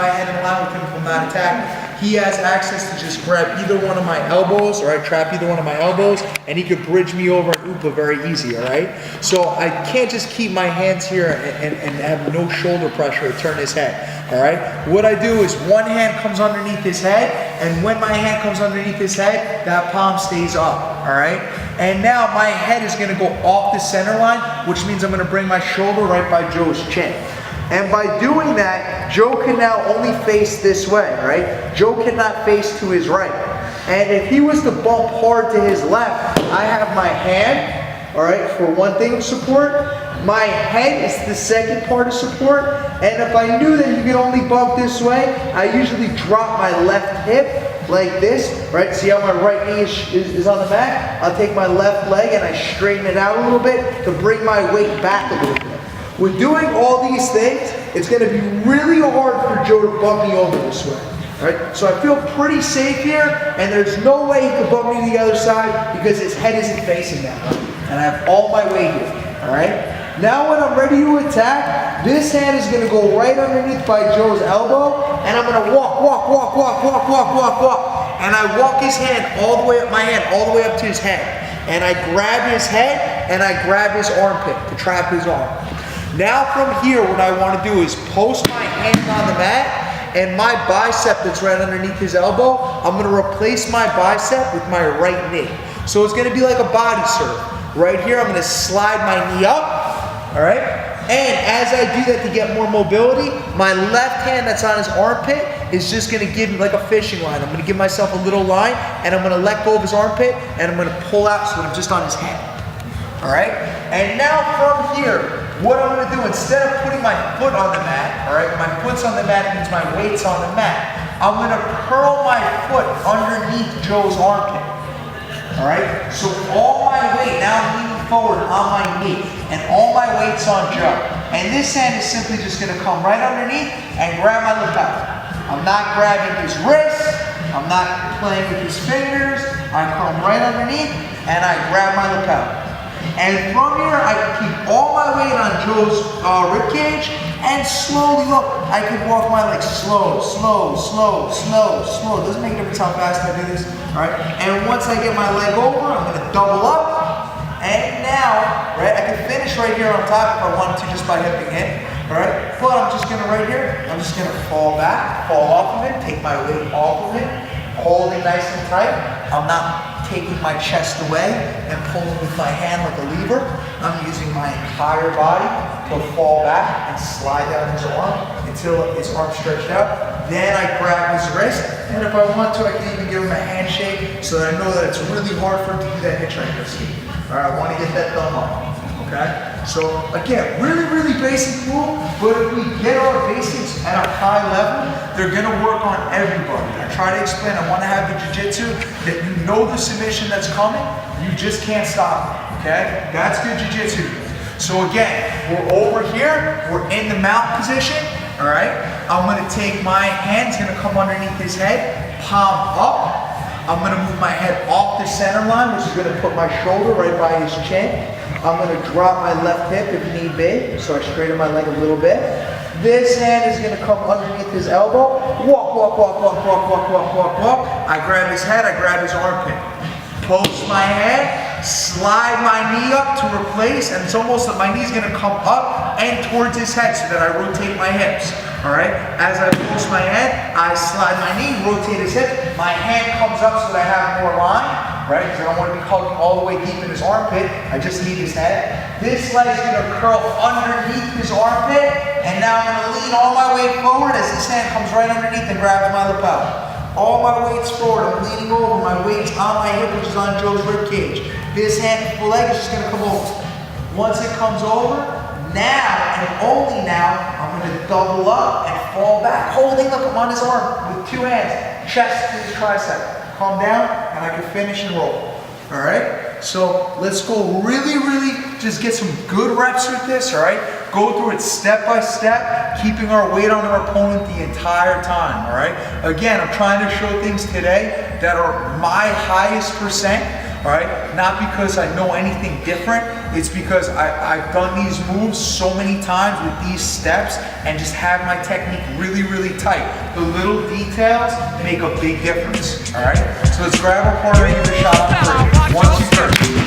my head in line with him from that attack, he has access to just grab either one of my elbows, all right, trap either one of my elbows, and he could bridge me over an upa very easy, all right? So I can't just keep my hands here and have no shoulder pressure to turn his head, all right? What I do is one hand comes underneath his head, and when my hand comes underneath his head, that palm stays up, all right? And now my head is gonna go off the center line, which means I'm gonna bring my shoulder right by Joe's chin. And by doing that, Joe can now only face this way, right? Joe cannot face to his right. And if he was to bump hard to his left, I have my hand, all right, for one thing of support. My head is the second part of support. And if I knew that you could only bump this way, I usually drop my left hip like this, right? See how my right knee is on the mat? I'll take my left leg and I straighten it out a little bit to bring my weight back a little bit. With doing all these things, it's going to be really hard for Joe to bump me over this way. Right? So I feel pretty safe here, and there's no way he could bump me to the other side because his head isn't facing that way. And I have all my weight here. All right? Now when I'm ready to attack, this hand is going to go right underneath by Joe's elbow, and I'm going to walk. And I walk his hand all the way up, my hand all the way up to his head. And I grab his head, and I grab his armpit to trap his arm. Now from here, what I want to do is post my hand on the mat, and my bicep that's right underneath his elbow, I'm going to replace my bicep with my right knee. So it's going to be like a body serve. Right here, I'm going to slide my knee up, all right? And as I do that to get more mobility, my left hand that's on his armpit is just going to give me like a fishing line. I'm going to give myself a little line, and I'm going to let go of his armpit, and I'm going to pull out so that I'm just on his head, all right? And now from here, what I'm going to do, instead of putting my foot on the mat, all right, my foot's on the mat means my weight's on the mat. I'm going to curl my foot underneath Joe's armpit, all right? So all my weight, now I'm leaning forward on my knee, and all my weight's on Joe. And this hand is simply just going to come right underneath and grab my lapel. I'm not grabbing his wrist, I'm not playing with his fingers, I come right underneath and I grab my lapel. And from here, I can keep all my weight on Joe's rib cage, and slowly, look, I can walk my legs slow. It doesn't make a difference how fast I do this, all right? And once I get my leg over, I'm going to double up, and now, right, I can finish right here on top if I wanted to just by hipping in, all right? But I'm just going to right here, I'm just going to fall back, fall off of it, take my weight off of it, hold it nice and tight. I'm not taking my chest away and pulling with my hand like a lever. I'm using my entire body to fall back and slide down his arm until his arm's stretched out. Then I grab his wrist, and if I want to, I can even give him a handshake so that I know that it's really hard for him to do that hitchhiker ski. All right, I want to get that thumb up. Okay? So again, really basic move, but if we get our basics at a high level, they're gonna work on everybody. I try to explain, I wanna have the jiu-jitsu that you know the submission that's coming, you just can't stop it, okay? That's good jiu-jitsu. So again, we're over here, we're in the mount position, all right? I'm gonna take my hand, it's gonna come underneath his head, palm up. I'm gonna move my head off the center line, which is gonna put my shoulder right by his chin. I'm going to drop my left hip if need be, so I straighten my leg a little bit. This hand is going to come underneath his elbow. Walk. I grab his head, I grab his armpit. Post my head, slide my knee up to replace, and it's almost that my knee's going to come up and towards his head so that I rotate my hips. All right? As I post my head, I slide my knee, rotate his hip. My hand comes up so that I have more line. Right? Because I don't want to be hugging all the way deep in his armpit. I just need his head. This leg's going to curl underneath his armpit, and now I'm going to lean all my weight forward as this hand comes right underneath and grabs my lapel. All my weight's forward. I'm leaning over. My weight's on my hip, which is on Joe's rib cage. This hand, leg is just going to come over. Once it comes over, now and only now, I'm going to double up and fall back, holding, look, I'm on his arm with two hands, chest to his tricep. Calm down, and I can finish and roll. All right? So let's go really just get some good reps with this, all right? Go through it step by step, keeping our weight on our opponent the entire time, all right? Again, I'm trying to show things today that are my highest percent all right? Not because I know anything different, it's because I've done these moves so many times with these steps and just have my technique really, really tight. The little details make a big difference, all right? So let's grab our partner and give it a shot on 3. 1, 2, 3.